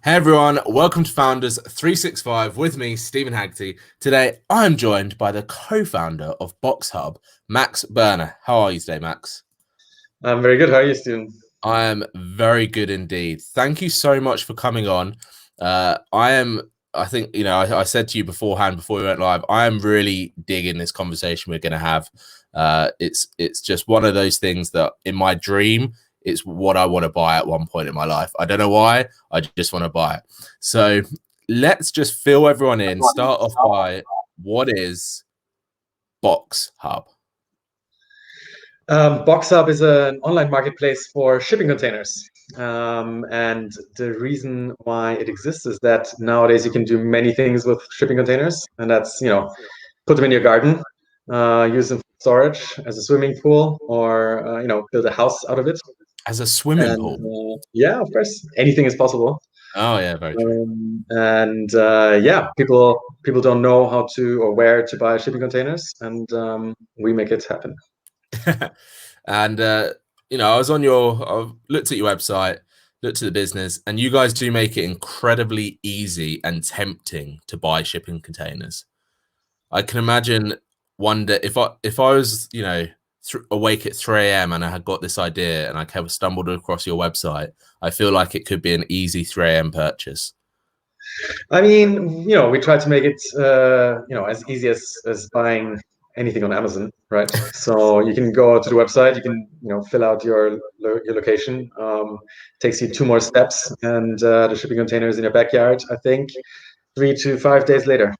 Hey everyone, welcome to Founders 365 with me, Steven Haggerty. Today, I'm joined by the co-founder of BoxHub, Max Birner. How are you today, Max? I'm very good. How are you, Steven? I am very good indeed. Thank you so much for coming on. I think, I said to you beforehand, before we went live, I am really digging this conversation we're going to have. It's just one of those things that in my dream, it's what I want to buy at one point in my life. I don't know why, I just want to buy it. So let's just fill everyone in. Start off by what is BoxHub? BoxHub is an online marketplace for shipping containers. And the reason why it exists is that nowadays you can do many things with shipping containers. And that's, put them in your garden, use them for storage as a swimming pool, or, build a house out of it. As a swimming And pool. yeah, of course, anything is possible. Oh, yeah, very true. People don't know how to or where to buy shipping containers, and we make it happen. And I looked at your website, looked at the business, and you guys do make it incredibly easy and tempting to buy shipping containers. I can imagine one day if I was awake at 3 a.m. and I had got this idea and I stumbled across your website, I feel like it could be an easy 3 a.m. purchase. I mean, we try to make it, as easy as buying anything on Amazon, right? So you can go to the website, you can, fill out your location. Takes you 2 more steps, and the shipping container is in your backyard. I think 3 to 5 days later.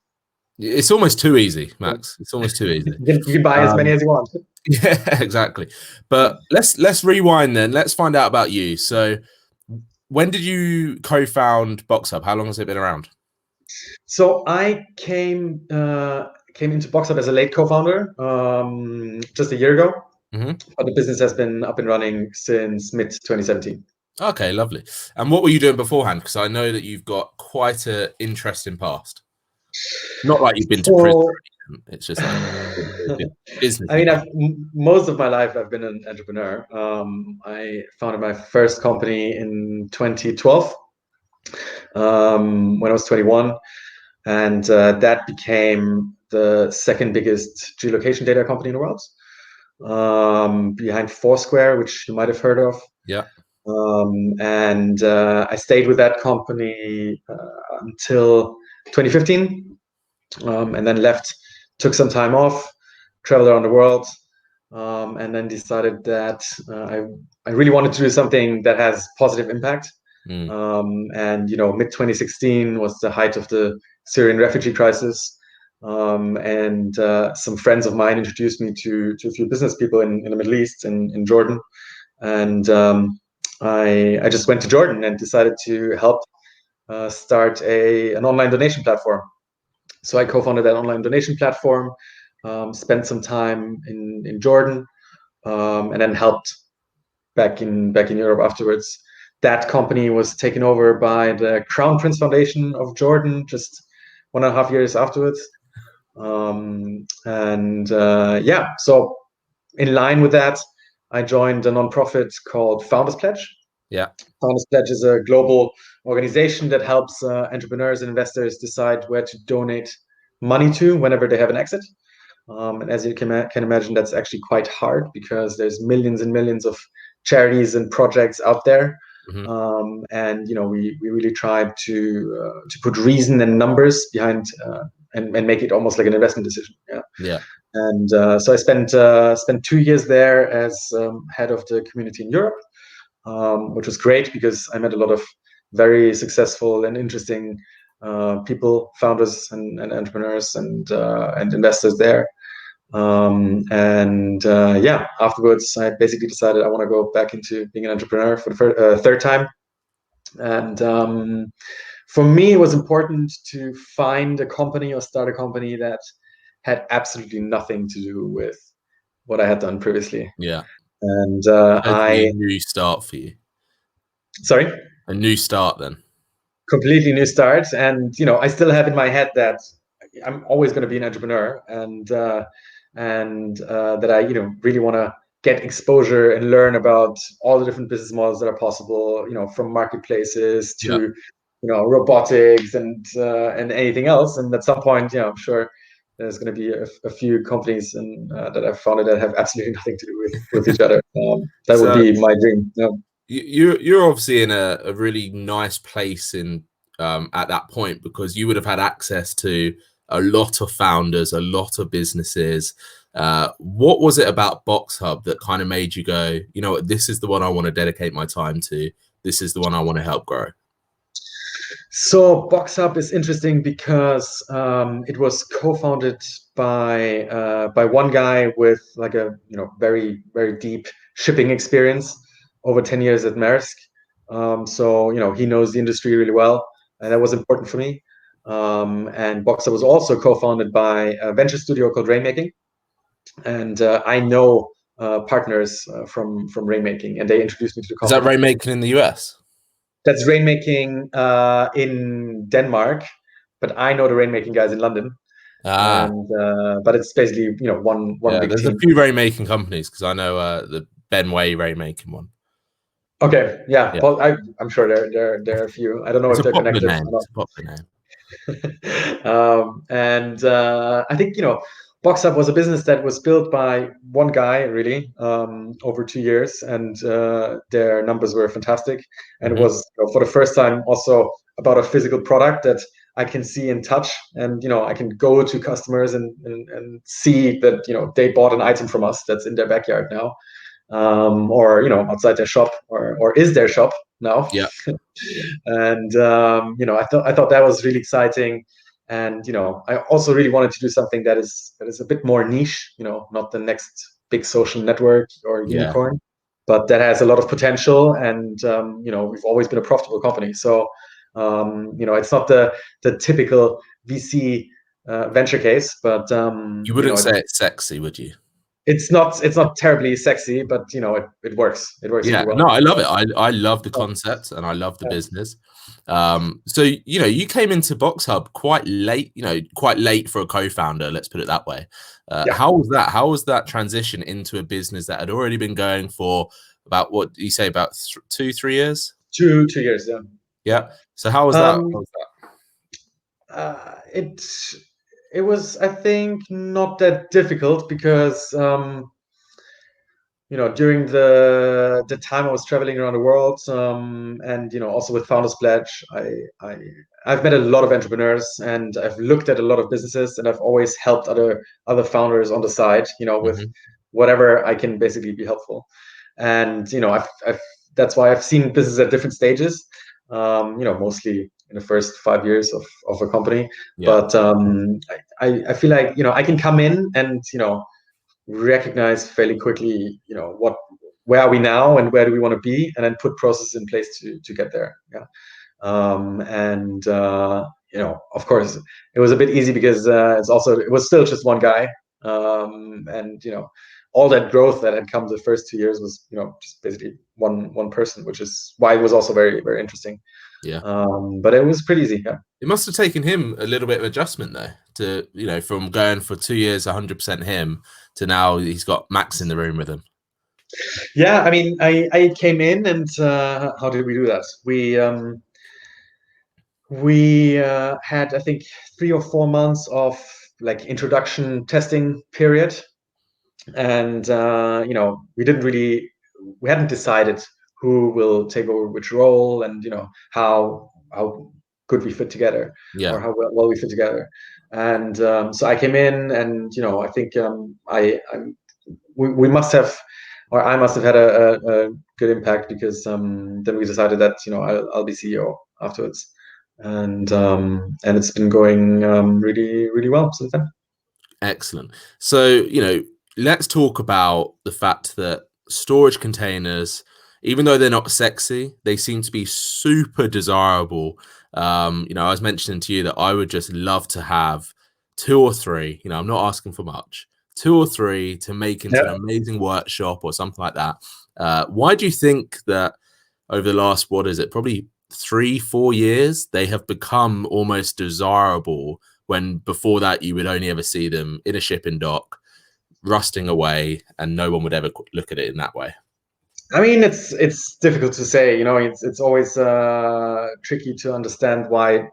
It's almost too easy, Max. It's almost too easy. You can buy as many as you want. Yeah, exactly. But let's rewind then. Let's find out about you. So, when did you co-found BoxHub? How long has it been around? So I came into BoxHub as a late co-founder just a year ago, but the business has been up and running since mid 2017. Okay, lovely. And what were you doing beforehand? Because I know that you've got quite an interesting past. Not like you've been to prison. It's just like business. I mean, most of my life I've been an entrepreneur. I founded my first company in 2012 when I was 21, and that became the second biggest geolocation data company in the world, behind Foursquare, which you might have heard of. Yeah. And I stayed with that company until 2015, and then left, took some time off, traveled around the world, and then decided that I really wanted to do something that has positive impact. And mid 2016 was the height of the Syrian refugee crisis. And some friends of mine introduced me to a few business people in the Middle East, in Jordan. And I just went to Jordan and decided to help start an online donation platform. So I co-founded that online donation platform, spent some time in Jordan, and then helped back in Europe afterwards. That company was taken over by the Crown Prince Foundation of Jordan just 1.5 years afterwards. So in line with that, I joined a nonprofit called Founders Pledge. Yeah. Founders Pledge is a global organization that helps entrepreneurs and investors decide where to donate money to whenever they have an exit. And as you can imagine, that's actually quite hard because there's millions and millions of charities and projects out there. And we really tried to put reason and numbers behind and make it almost like an investment decision. Yeah. And so I spent 2 years there as head of the community in Europe, which was great because I met a lot of very successful and interesting people, founders and entrepreneurs and investors there. Afterwards, I basically decided I want to go back into being an entrepreneur for the third time. And for me, it was important to find a company or start a company that had absolutely nothing to do with what I had done previously. Yeah. And a new start for you. Sorry? A new start then. Completely new start. And, I still have in my head that I'm always going to be an entrepreneur, and that I, really want to get exposure and learn about all the different business models that are possible, from marketplaces to robotics and anything else. And at some point, I'm sure there's going to be a few companies that I've founded that have absolutely nothing to do with each other. That would be my dream. You're obviously in a really nice place in at that point, because you would have had access to a lot of founders, a lot of businesses. What was it about BoxHub that kind of made you go, this is the one I want to dedicate my time to. This is the one I want to help grow. So BoxHub is interesting because it was co-founded by one guy with like a very, very deep shipping experience over 10 years at Maersk. So he knows the industry really well, and that was important for me. And BoxHub was also co-founded by a venture studio called Rainmaking, and I know partners from Rainmaking, and they introduced me to the company. Is that Rainmaking in the US? That's Rainmaking in Denmark, but I know the Rainmaking guys in London. And but it's basically one big there's team. a few rainmaking companies, because I know the Ben Way rainmaking one. Okay, yeah. Well, I'm sure there are a few. I don't know if they're connected. It's a popular name. And I think BoxHub was a business that was built by one guy, really, over 2 years, and their numbers were fantastic. And it was for the first time also about a physical product that I can see and touch, and I can go to customers and see that they bought an item from us that's in their backyard now, or outside their shop, or is their shop now. Yeah. And I thought that was really exciting. And I also really wanted to do something that is a bit more niche, not the next big social network or unicorn, but that has a lot of potential. And we've always been a profitable company, so it's not the typical VC venture case, but you wouldn't say it's sexy, would you? It's not terribly sexy, but it works. It works really well. No, I love it. I love the concept, and I love the business. So you came into BoxHub quite late for a co-founder, let's put it that way. How was that? How was that transition into a business that had already been going for about, what do you say, about 2-3 years? 2 years, yeah. So how was that? It was, I think, not that difficult, because during the time I was traveling around the world, and also with Founders Pledge, I've met a lot of entrepreneurs, and I've looked at a lot of businesses, and I've always helped other founders on the side, with whatever I can basically be helpful. And that's why I've seen businesses at different stages, mostly in the first 5 years of a company. But I feel like I can come in and recognize fairly quickly where are we now and where do we want to be, and then put processes in place to get there. And of course it was a bit easy, because it was still just one guy, and all that growth that had come the first 2 years was just basically one person, which is why it was also very, very interesting. But it was pretty easy. It must have taken him a little bit of adjustment, though, to from going for 2 years 100% him to now he's got Max in the room with him. I mean, I came in, and how did we do that? We had, I think, 3 or 4 months of like introduction testing period, and we hadn't decided who will take over which role, and how good we fit together, or how well we fit together. And so I came in, and I think we must have, or I must have had a good impact, because then we decided that I'll be CEO afterwards, and it's been going really, really well since then. Excellent. So let's talk about the fact that storage containers, even though they're not sexy, they seem to be super desirable. I was mentioning to you that I would just love to have 2 or 3, I'm not asking for much, 2 or 3 to make into an amazing workshop or something like that. Why do you think that over the last, probably 3-4 years, they have become almost desirable, when before that you would only ever see them in a shipping dock, rusting away, and no one would ever look at it in that way? I mean, it's difficult to say. It's always tricky to understand why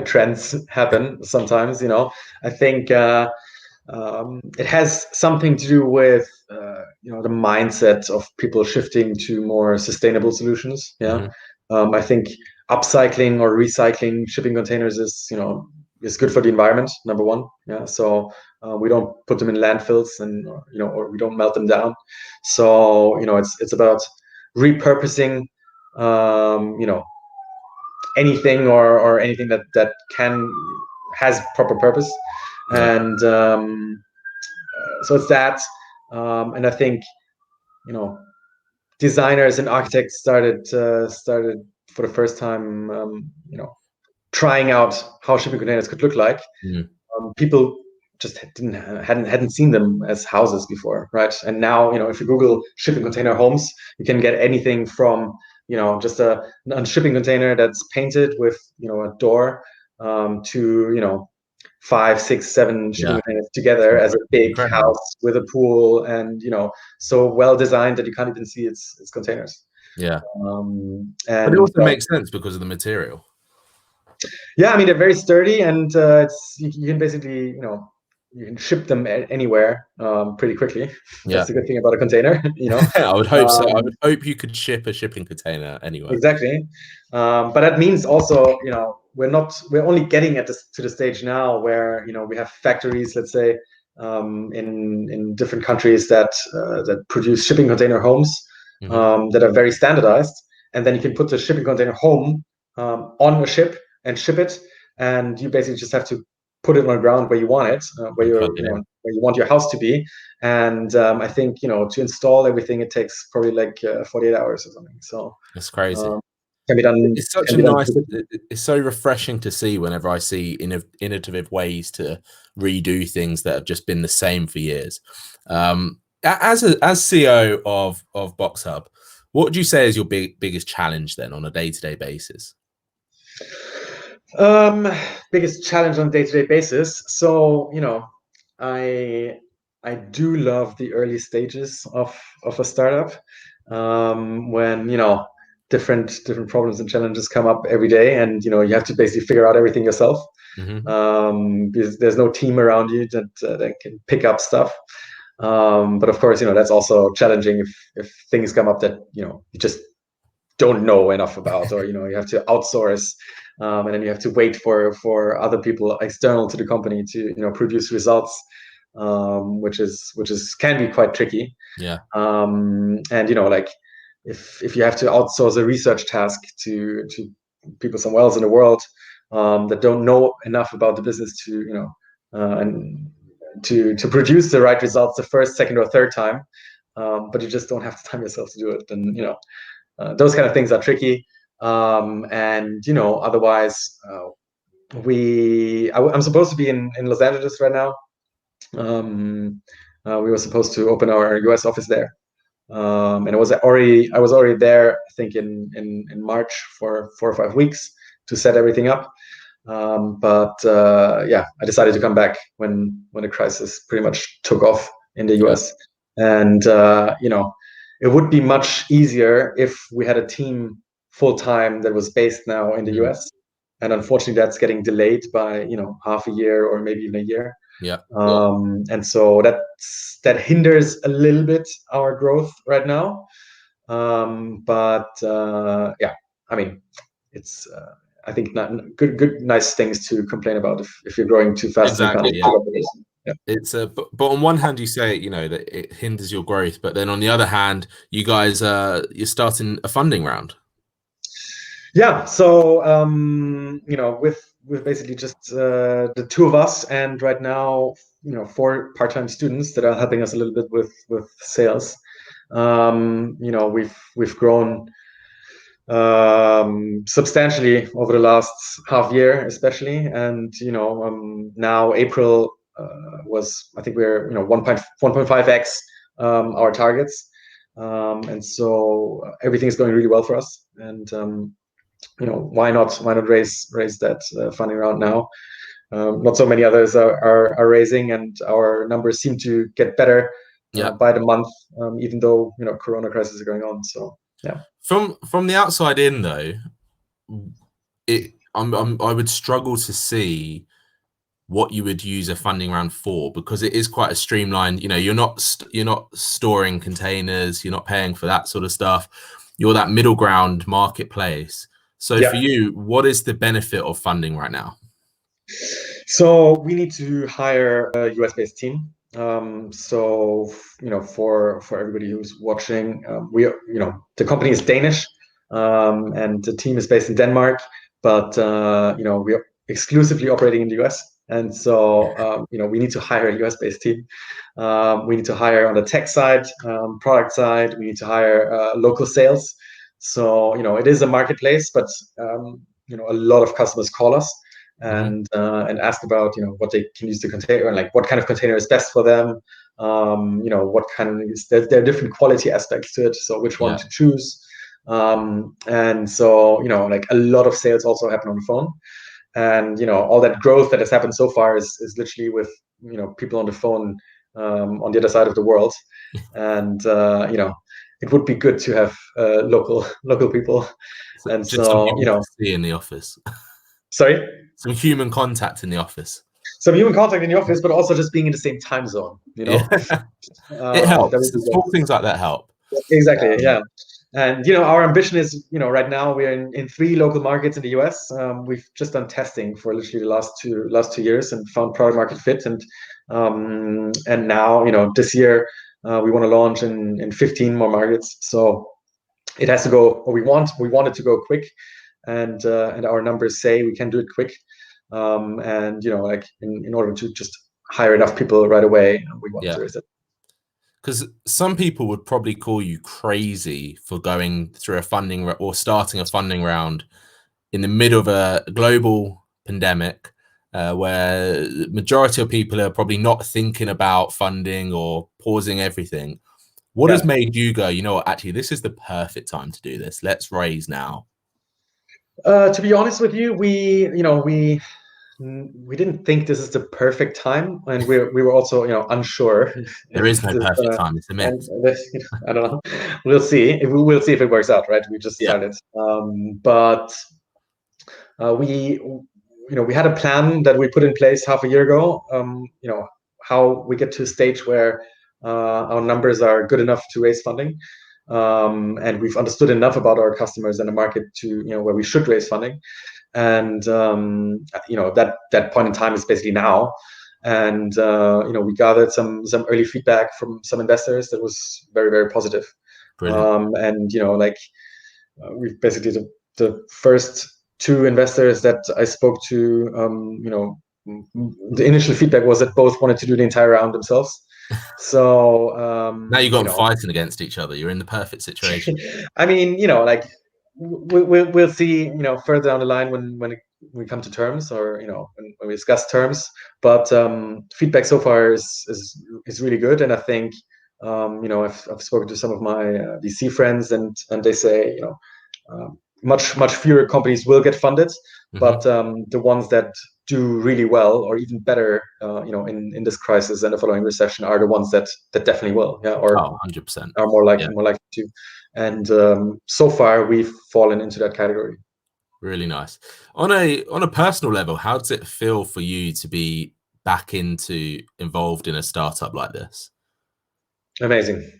trends happen sometimes. I think it has something to do with the mindset of people shifting to more sustainable solutions. Yeah, I think upcycling or recycling shipping containers is good for the environment. Number one. Yeah, so we don't put them in landfills and or we don't melt them down. So it's about repurposing anything or anything that has proper purpose. Yeah. And so it's that. And I think designers and architects started for the first time trying out how shipping containers could look like. People just hadn't seen them as houses before, right? And now, if you Google shipping container homes, you can get anything from just a shipping container that's painted with a door to 5, 6, 7 shipping containers together as a big Incredible. house with a pool, and so well designed that you can't even see its containers. Yeah. And But it also makes sense because of the material. Yeah, I mean, they're very sturdy, and you can basically you can ship them anywhere pretty quickly. That's the good thing about a container. I would hope so. I would hope you could ship a shipping container anywhere. Exactly. But that means also we're only getting to the stage now where we have factories, let's say, in different countries that produce shipping container homes that are very standardized, and then you can put the shipping container home on a ship and ship it, and you basically just have to put it on the ground where you want it, where you want your house to be. And I think to install everything, it takes probably like 48 hours or something. So it's crazy. Can be done. It's such it's so refreshing to see whenever I see innovative ways to redo things that have just been the same for years. As CEO of BoxHub, what would you say is your biggest challenge then on a day-to-day basis? Biggest challenge on a day-to-day basis. So I do love the early stages of a startup, when different problems and challenges come up every day, and you have to basically figure out everything yourself. Because there's no team around you that can pick up stuff. But of course, that's also challenging if things come up that you just don't know enough about, or you have to outsource, and then you have to wait for other people external to the company to produce results, which can be quite tricky. Yeah. And like if you have to outsource a research task to people somewhere else in the world that don't know enough about the business to and to produce the right results the first, second, or third time, but you just don't have the time yourself to do it, then those kind of things are tricky. And otherwise, I'm supposed to be in Los Angeles right now. We were supposed to open our US office there, and I was already there, I think in March for 4 or 5 weeks to set everything up. But I decided to come back when the crisis pretty much took off in the US. And it would be much easier if we had a team full time that was based now in the US. And unfortunately, that's getting delayed by half a year or maybe even a year. Yeah. And so that hinders a little bit our growth right now. But I mean, it's I think not good nice things to complain about if you're growing too fast. Exactly. It's but on one hand you say that it hinders your growth, but then on the other hand, you guys you're starting a funding round. Yeah. So with basically just the two of us, and right now 4 part-time students that are helping us a little bit with sales. We've grown substantially over the last half year, especially, and now April was, I think we're 1.5x our targets, and so everything is going really well for us. And why not raise that funding round now? Not so many others are raising, and our numbers seem to get better by the month, even though Corona crisis is going on. So yeah. From the outside in though, I would struggle to see what you would use a funding round for, because it is quite a streamlined, you're not storing containers, you're not paying for that sort of stuff. You're that middle ground marketplace. So for you, what is the benefit of funding right now? So we need to hire a US-based team. So for everybody who's watching, the company is Danish, and the team is based in Denmark, but we are exclusively operating in the US. And so, we need to hire a US-based team. We need to hire on the tech side, product side. We need to hire local sales. So, it is a marketplace, but a lot of customers call us and ask about what they can use the container, and like what kind of container is best for them. What kind of there are different quality aspects to it. So which one to choose. And so like a lot of sales also happen on the phone. And all that growth that has happened so far is literally with people on the phone on the other side of the world. And it would be good to have local people. And just so to see in the office. Sorry? Some human contact in the office. Some human contact in the office, but also just being in the same time zone. Yeah. It helps. Small things like that help. Exactly. Yeah. And our ambition is, right now we're in 3 local markets in the US. We've just done testing for literally the last two years and found product market fit. And now, this year we want to launch in 15 more markets. So it has to go, or we want it to go quick, and our numbers say we can do it quick. And like in order to just hire enough people right away, we want to raise it. Because some people would probably call you crazy for going through a funding or starting a funding round in the middle of a global pandemic, where the majority of people are probably not thinking about funding or pausing everything. What has made you go, actually, this is the perfect time to do this. Let's raise now. To be honest with you, we didn't think this is the perfect time, and we were also unsure. There is no perfect time. It's a myth. I don't know. We'll see. We'll see if it works out. Right? We just started, but we had a plan that we put in place half a year ago. How we get to a stage where our numbers are good enough to raise funding. And we've understood enough about our customers and the market to where we should raise funding. And that point in time is basically now. And we gathered some early feedback from some investors that was very, very positive. And we've basically the first 2 investors that I spoke to, the initial feedback was that both wanted to do the entire round themselves. So now you got them fighting against each other. You're in the perfect situation. I mean, like we'll see, further down the line when we come to terms, or when we discuss terms. But feedback so far is really good, and I think I've spoken to some of my VC friends, and they say much fewer companies will get funded, but the ones that do really well, or even better, in this crisis and the following recession, are the ones that definitely will, or 100% are more likely to. And so far, we've fallen into that category. Really nice. On a personal level, how does it feel for you to be back involved in a startup like this? Amazing.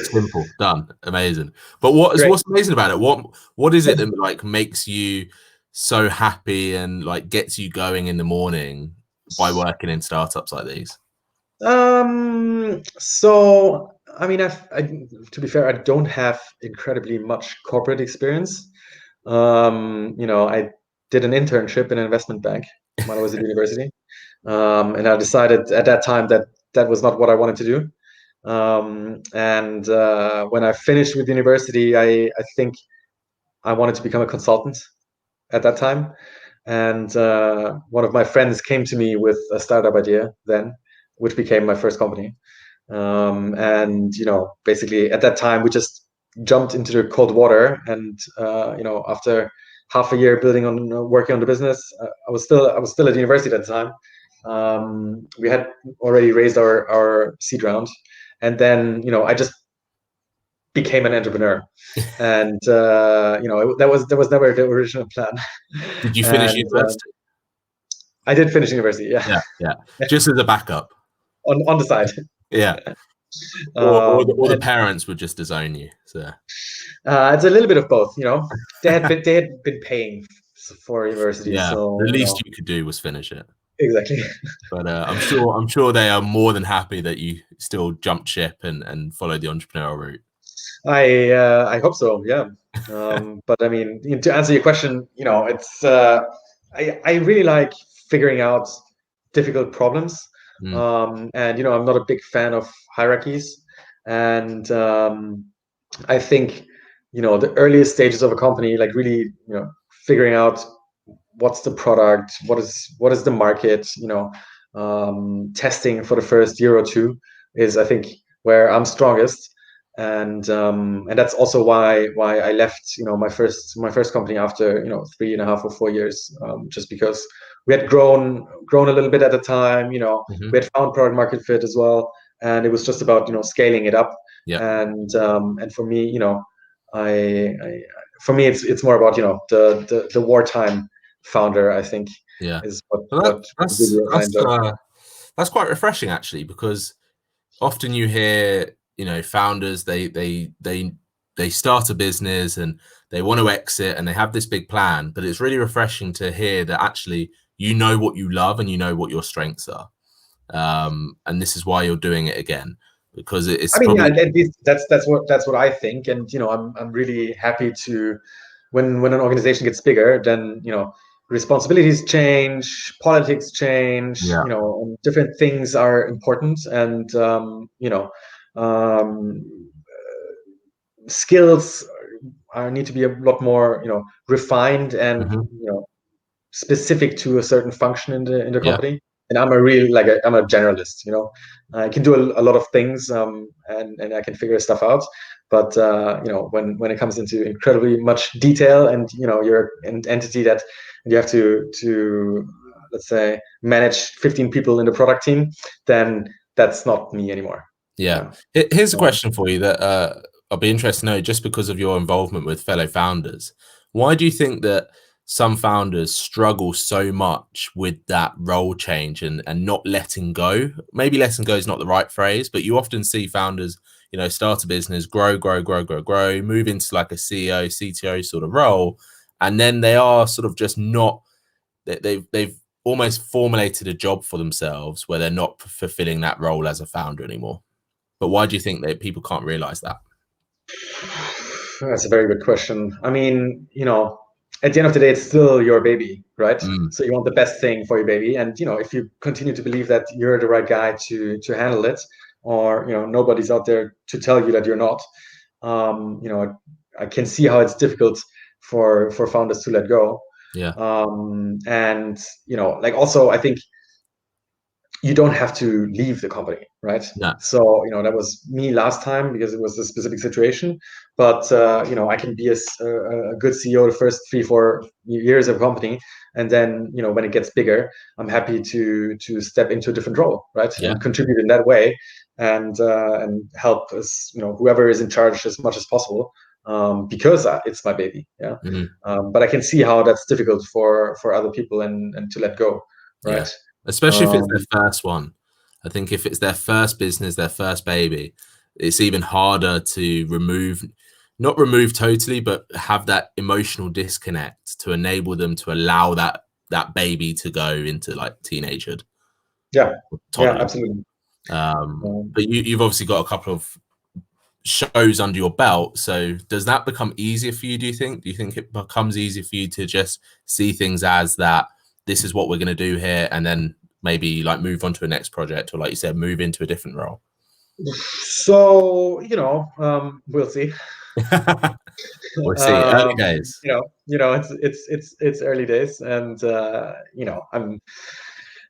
Simple, done, amazing. But what's amazing about it? What is it that like makes you so happy and like gets you going in the morning by working in startups like these? So I mean, to be fair, I don't have incredibly much corporate experience. I did an internship in an investment bank when I was at university, and I decided at that time that was not what I wanted to do. And when I finished with university, I think I wanted to become a consultant at that time. And one of my friends came to me with a startup idea then, which became my first company. And basically at that time we just jumped into the cold water. And after half a year working on the business, I was still at university at the time. We had already raised our seed round. and then I just became an entrepreneur, and that was never the original plan. Did you finish And university? I did finish university, Yeah. Just as a backup. on the side. Yeah. Or the parents would just disown you. So it's a little bit of both. They had been paying for university, yeah, so the least you could do was finish it. Exactly. But I'm sure they are more than happy that you still jumped ship and followed the entrepreneurial route. I hope so. Yeah. But I mean, to answer your question, it's I really like figuring out difficult problems. And I'm not a big fan of hierarchies. And I think the earliest stages of a company, like really figuring out what's the product, what is the market, testing for the first year or two is, I think, where I'm strongest. And that's also why I left my first company after 3.5 or 4 years, just because we had grown a little bit at the time. We had found product market fit as well, and it was just about scaling it up. Yeah. And for me, for me it's more about the wartime founder, I think. Yeah. Is that's quite refreshing, actually, because often you hear founders, they start a business and they want to exit and they have this big plan, but it's really refreshing to hear that actually what you love and what your strengths are, and this is why you're doing it again, because it's that's what I think. And I'm really happy to when an organization gets bigger, then responsibilities change, politics change, and different things are important, and skills need to be a lot more refined and specific to a certain function in the company. And I'm I'm a generalist. I can do a lot of things, and I can figure stuff out. But when it comes into incredibly much detail, and you're an entity that you have to let's say manage 15 people in the product team, then that's not me anymore. Yeah. Here's a question for you that I'll be interested to know, just because of your involvement with fellow founders. Why do you think that some founders struggle so much with that role change and not letting go? Maybe letting go is not the right phrase, but you often see founders, start a business, grow, move into like a CEO, CTO sort of role, and then they are sort of just not, they've almost formulated a job for themselves where they're not fulfilling that role as a founder anymore. But why do you think that people can't realize that? That's a very good question. I mean, at the end of the day, it's still your baby, right? So you want the best thing for your baby. And, if you continue to believe that you're the right guy to handle it, or, nobody's out there to tell you that you're not, I can see how it's difficult for founders to let go. Yeah. And, also, I think you don't have to leave the company, right? No. So, that was me last time because it was a specific situation. But, I can be a good CEO the first 3-4 years of a company. And then, when it gets bigger, I'm happy to step into a different role, right? Yeah. And contribute in that way, and help us, whoever is in charge as much as possible, because it's my baby. Yeah. But I can see how that's difficult for other people and to let go, right? Yeah. Especially if it's their first one. I think if it's their first business, their first baby, it's even harder to not remove totally, but have that emotional disconnect to enable them to allow that baby to go into like teenagehood. Yeah, absolutely. But you've obviously got a couple of shows under your belt. So does that become easier for you, do you think? Do you think it becomes easier for you to just see things as that this is what we're going to do here, and then maybe like move on to a next project, or like you said, move into a different role? So, we'll see. We'll see. Early days. It's early days, and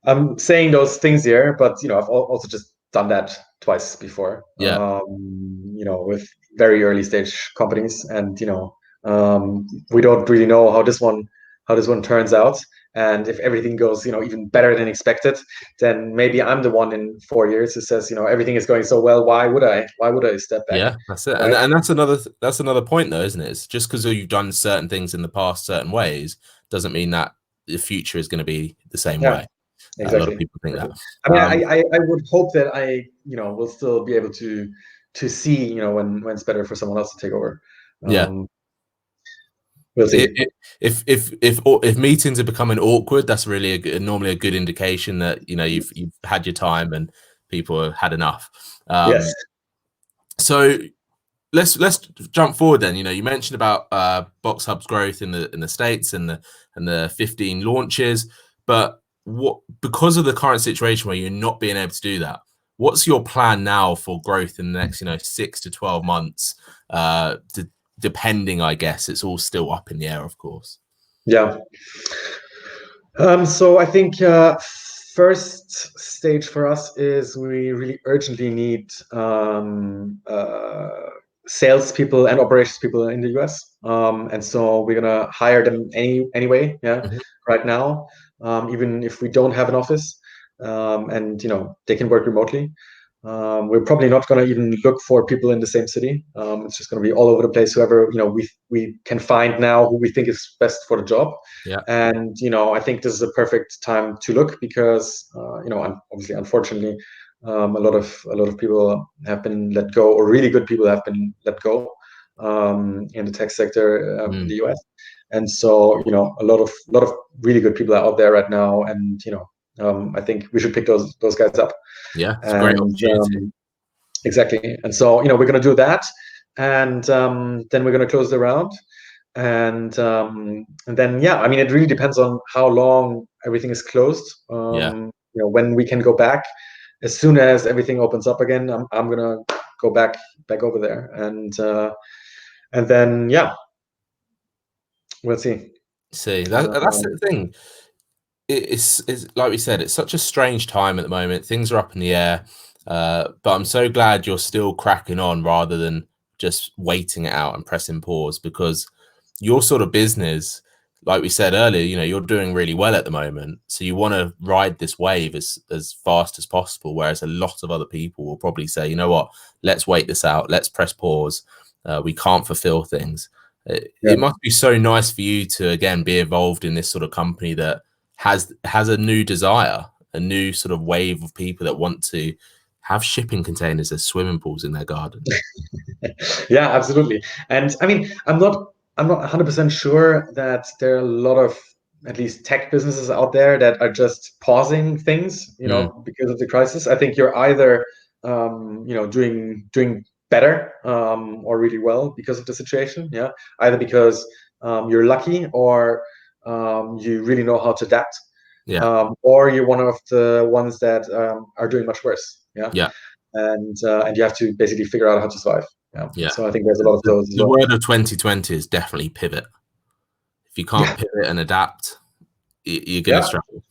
I'm saying those things here, but I've also just done that twice before. Yeah. With very early stage companies, and we don't really know how this one turns out. And if everything goes, even better than expected, then maybe I'm the one in 4 years who says, everything is going so well. Why would I step back? Yeah, that's it. Right? And that's another point though, isn't it? It's just because you've done certain things in the past certain ways doesn't mean that the future is going to be the same way. Exactly. A lot of people think that. I mean, I would hope that I, will still be able to see, when it's better for someone else to take over. Yeah. We'll see. If meetings are becoming awkward, that's really normally a good indication that you've had your time and people have had enough. Yes. So let's jump forward then. You mentioned about BoxHub's growth in the States and the 15 launches, but because of the current situation where you're not being able to do that, what's your plan now for growth in the next 6 to 12 months? Depending, I guess it's all still up in the air, of course. Yeah. So I think first stage for us is we really urgently need salespeople and operations people in the US. And so we're gonna hire them anyway. Yeah. Right now, even if we don't have an office, and they can work remotely. We're probably not going to even look for people in the same city. It's just going to be all over the place. Whoever we can find now who we think is best for the job. Yeah. And I think this is a perfect time to look because obviously, unfortunately, a lot of people have been let go, or really good people have been let go in the tech sector in the US. And so a lot of really good people are out there right now, and I think we should pick those guys up. Yeah, it's a great opportunity. Exactly. And so, we're going to do that. And then we're going to close the round. And then, yeah, I mean, it really depends on how long everything is closed. When we can go back. As soon as everything opens up again, I'm going to go back over there. And then, yeah, we'll see. See, that's the thing. It's like we said, it's such a strange time at the moment. Things are up in the air, but I'm so glad you're still cracking on rather than just waiting it out and pressing pause, because your sort of business, like we said earlier, you're doing really well at the moment. So you want to ride this wave as fast as possible, whereas a lot of other people will probably say, you know what, let's wait this out. Let's press pause. We can't fulfill things. It must be so nice for you to, again, be involved in this sort of company that has a new desire, a new sort of wave of people that want to have shipping containers as swimming pools in their garden. Yeah, absolutely. And I mean, I'm not 100% sure that there are a lot of at least tech businesses out there that are just pausing things, because of the crisis. I think you're either doing better or really well because of the situation. Yeah, either because you're lucky or you really know how to adapt. Yeah. Or you're one of the ones that are doing much worse. Yeah. Yeah. And you have to basically figure out how to survive. Yeah. So I think there's a lot of those. The word of 2020 is definitely pivot. If you can't pivot and adapt, you're going to struggle.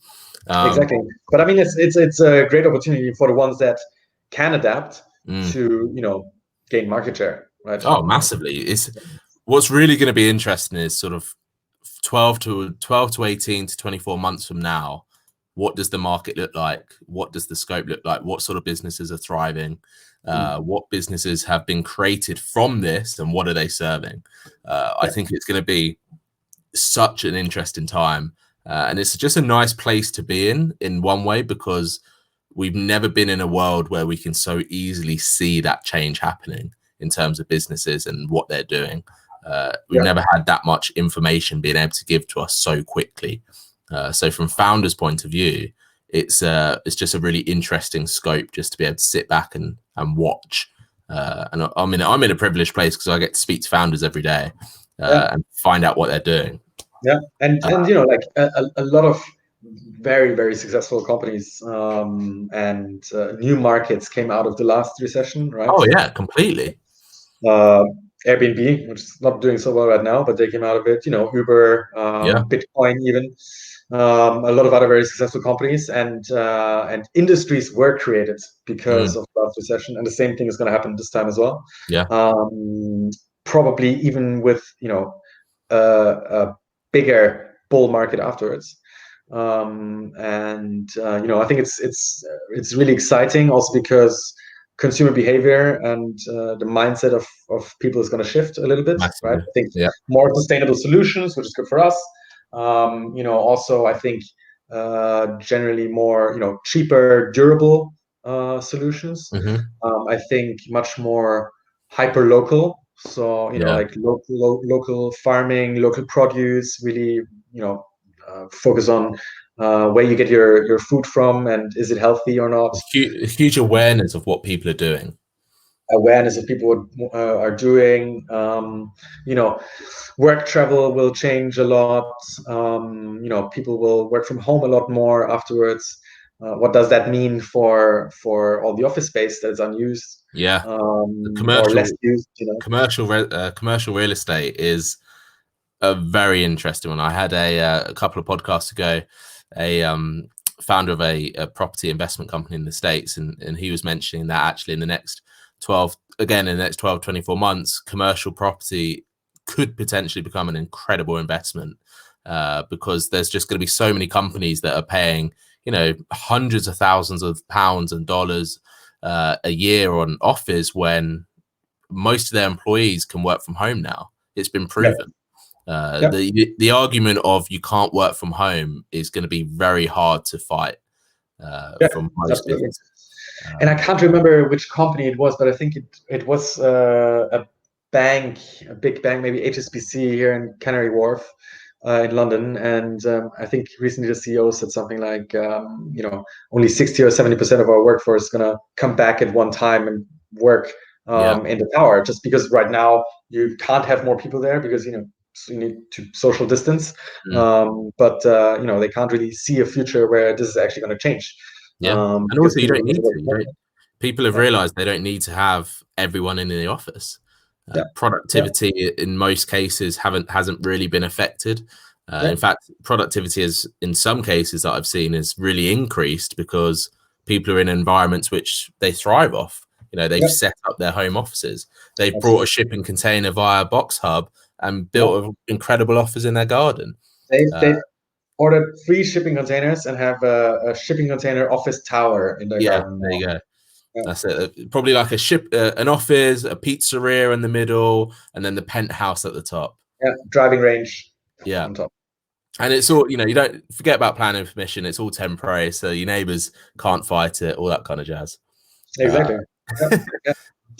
Exactly. But I mean, it's a great opportunity for the ones that can adapt to gain market share. Right. Oh, massively. It's what's really going to be interesting is sort of 12 to 18 to 24 months from now. What does the market look like? What does the scope look like? What sort of businesses are thriving? What businesses have been created from this, and what are they serving? I think it's going to be such an interesting time, and it's just a nice place to be in one way, because we've never been in a world where we can so easily see that change happening in terms of businesses and what they're doing. We've never had that much information being able to give to us so quickly. So from founders' point of view, it's just a really interesting scope just to be able to sit back and watch. And I'm in a privileged place because I get to speak to founders every day and find out what they're doing. Yeah, and like a lot of very, very successful companies and new markets came out of the last recession, right? Oh yeah, completely. Airbnb, which is not doing so well right now, but they came out of it. Uber, Bitcoin, even a lot of other very successful companies and industries were created because of the last recession, and the same thing is going to happen this time as well. Yeah. Probably even with a bigger bull market afterwards. I think it's really exciting also because consumer behavior and the mindset of people is going to shift a little bit, right? Massively. I think Yeah. more sustainable solutions, which is good for us. Also I think generally more cheaper, durable solutions. Hmm. I think much more hyper local. So Yeah. like local farming, local produce, really focus on where you get your food from and is it healthy or not. A huge awareness of what people are doing. Awareness of people are doing. Work travel will change a lot. People will work from home a lot more afterwards. What does that mean for all the office space that is unused, Yeah. The or less used? commercial real estate is a very interesting one. I had a couple of podcasts ago, a founder of a property investment company in the States, and he was mentioning that actually in the next 24 months, commercial property could potentially become an incredible investment because there's just going to be so many companies that are paying, hundreds of thousands of pounds and dollars a year on office when most of their employees can work from home now. It's been proven. Yeah. The argument of you can't work from home is going to be very hard to fight from most Absolutely. businesses. And I can't remember which company it was, but I think it was a bank, a big bank, maybe HSBC here in Canary Wharf in London. And I think recently the CEO said something like, only 60 or 70% of our workforce is going to come back at one time and work in the tower, just because right now you can't have more people there because, so you need to social distance. But they can't really see a future where this is actually going to change. Yeah. And Because also you people don't are going need to work to. more. People have realized they don't need to have everyone in the office. Yeah. Productivity in most cases hasn't really been affected. In fact, productivity is in some cases that I've seen is really increased because people are in environments which they thrive off. They've set up their home offices. They've brought a shipping container via BoxHub and built an incredible office in their garden. They've ordered 3 shipping containers and have a shipping container office tower in their garden There now. you go. That's it. Probably like an office, a pizzeria in the middle, and then the penthouse at the top. Driving range on top. And it's all, you don't forget about planning permission. It's all temporary, so your neighbors can't fight it, all that kind of jazz. Exactly.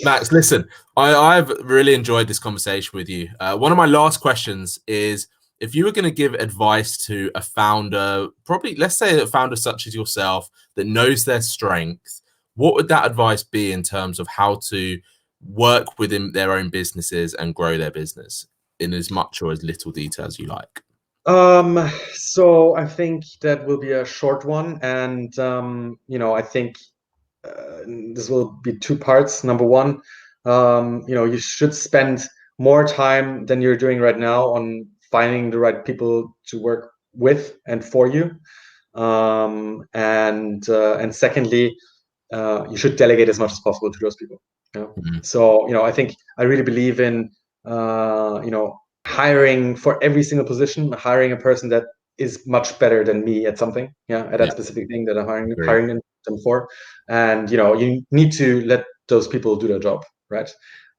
Max, listen, I've really enjoyed this conversation with you. One of my last questions is, if you were going to give advice to a founder, probably let's say a founder such as yourself that knows their strength, what would that advice be in terms of how to work within their own businesses and grow their business in as much or as little detail as you like? So I think that will be a short one, and I think this will be 2 parts. Number one, you should spend more time than you're doing right now on finding the right people to work with and for you. And secondly, you should delegate as much as possible to those people. So I think I really believe in hiring for every single position, hiring a person that is much better than me at something, at that specific thing that I'm hiring them for. And you need to let those people do their job, right?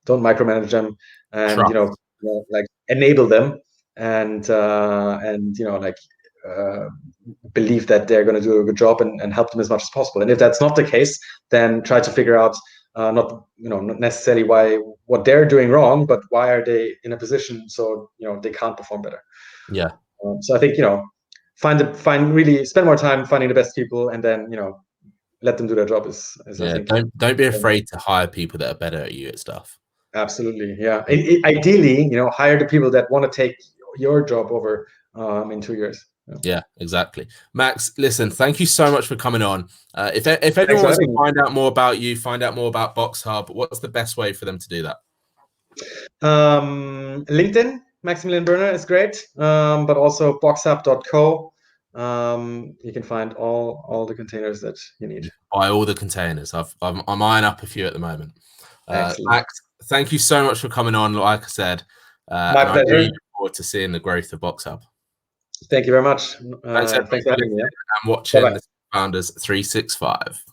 Don't micromanage them, and like enable them, and believe that they're going to do a good job and help them as much as possible. And if that's not the case, then try to figure out not necessarily what they're doing wrong, but why are they in a position so they can't perform better. So I think really spend more time finding the best people, and then let them do their job. I think don't be afraid to hire people that are better at you at stuff. Absolutely, yeah. Ideally, hire the people that want to take your job over in 2 years. Yeah, exactly. Max, listen, thank you so much for coming on. If anyone wants to find out more about you, find out more about BoxHub, what's the best way for them to do that? LinkedIn, Maximilian Birner is great, but also boxhub.co. You can find all the containers that you need. Buy all the containers. I'm eyeing up a few at the moment. Max, thank you so much for coming on. Like I said, my pleasure. I really look forward to seeing the growth of BoxHub. Thank you very much. Thanks Thanks for having me. and watching Bye-bye. the Founders 365.